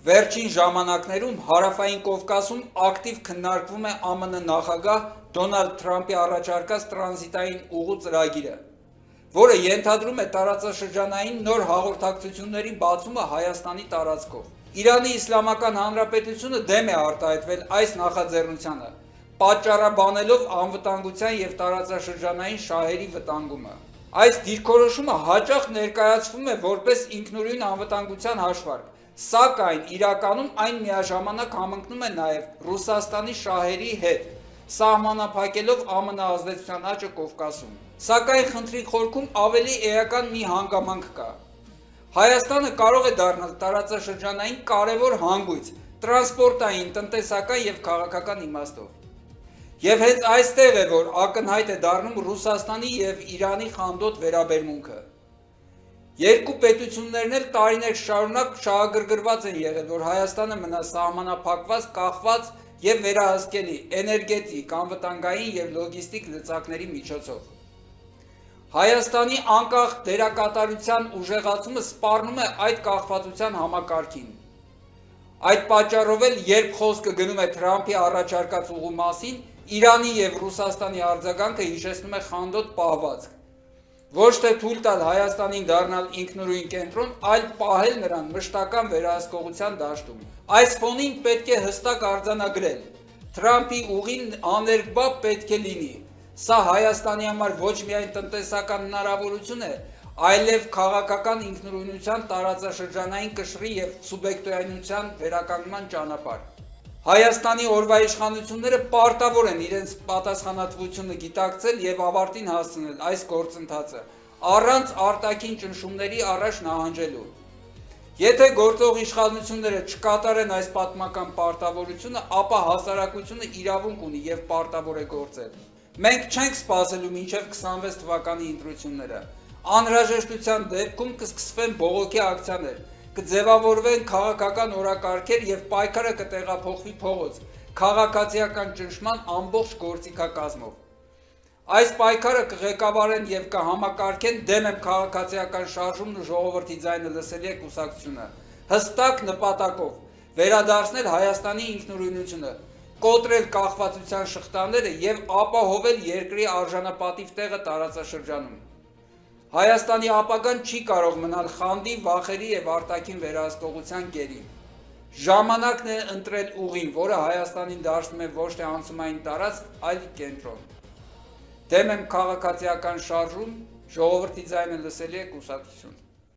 Վերջին ժամանակներում Հարավային Կովկասում ակտիվ քննարկվում է ԱՄՆ նախագահ Դոնալդ Թրամփի առաջարկած տրանզիտային ուղու ծրագիրը, որը ենթադրում է տարածաշրջանային նոր հաղորդակցությունների բացումը Հայաստանի տարածքով։ Իրանի Իսլամական Հանրապետությունը դեմ է արտահայտվել այս նախաձեռնությանը, պատճառաբանելով անվտանգության և տարածաշրջանային շահերի վտանգումը։ Այս դիրքորոշումը հաճախ ներկայացվում է որպես ինքնուրույն անվտանգության հաշվարկ, սակայն իրականում այն միաժամանակ համընկնում է նաև Ռուսաստանի շահերի հետ, սահմանափակելով ԱՄՆ ազդեցության աճը Կովկասում։ Սակայն խնդրի խորքում ավելի էական մի հանգամանք կա։ Հայաստանը կարող է դառնալ տարածաշրջանային կարևոր հանգույց տրանսպորտային, տնտեսական և քաղաքական իմաստով։ Եվ հենց այստեղ է, որ ակնհայտ է դառնում Ռուսաստանի և Իրանի խանդոտ վերաբերմունքը։ Երկու պետություններն էլ տարիներ շարունակ շահագրգռված են եղել, որ Հայաստանը մնա սահմանափակված, կախված և վերահսկելի էներգետիկ, անվտանգային և լոգիստիկ լծակների միջոցով։ Հայաստանի անկախ դերակատարության ուժեղացումը սպառնում է այդ կախվածության համակարգին։ Այդ պատճառով էլ, երբ խոսքը գնում է Թրամփի առաջարկած ուղու մասին, Իրանի և Ռուսաստանի արձագանքը հիշեցնում է խանդոտ պահվածք։ Ոչ թե թույլ տալ Հայաստանին դառնալ ինքնուրույն կենտրոն, այլ պահել նրան մշտական վերահսկողության դաշտում։ Այս ֆոնին պետք է հստակ արձանագրել. Թրամփի ուղին աներկբա պետք է լինի։ Սա Հայաստանի համար ոչ միայն տնտեսական հնարավորություն է, այլև քաղաքական ինքնուրույնության, տարածաշրջանային կշռի և սուբյեկտայնության վերականգնման ճանապարհ։ Հայաստանի օրվա իշխանությունները պարտավոր են իրենց պատասխանատվությունը գիտակցել և ավարտին հասցնել այս գործընթացը, առանց արտաքին ճնշումների առաջ նահանջելու։ Եթե գործող իշխանությունները չկատարեն այս պատմական պարտավորությունը, ապա հասարակությունը իրավունք ունի և պարտավոր է գործել։ Մենք չենք սպասելու մինչև 26 թվականի ընտրությունները։ Անհրաժեշտության դեպքում կսկսվեն բողոքի ակցիաներ, կձևավորվեն քաղաքական օրակարգեր և պայքարը կտեղափոխվի փողոց, քաղաքացիական ճնշման ամբողջ գործիքակազմով։ Այս պայքարը կղեկավարեն և կհամակարգեն «Դեմ եմ քաղաքացիական շարժումն ու ժողովրդի ձայնը լսելի է» կուսակցությունը, հստակ նպատակով վերադարձնել Հայաստանի ինքնուրույնությունը, կոտրել կախվածության շղթաները և ապահովել երկրի արժանապատիվ տեղը տարածաշրջանում։ Հայաստանի ապագան չի կարող մնալ խանդի, վախերի և արտաքին վերահսկողության գերին։ Ժամանակն է ընտրել ուղին, որը Հայաստանին դարձնում է ոչ թե անցումային տարածք, այլ կենտրոն։ Դեմ եմ քաղաքացիական շարժում, ժողովրդի ձայնը լսելի է կուսակցություն։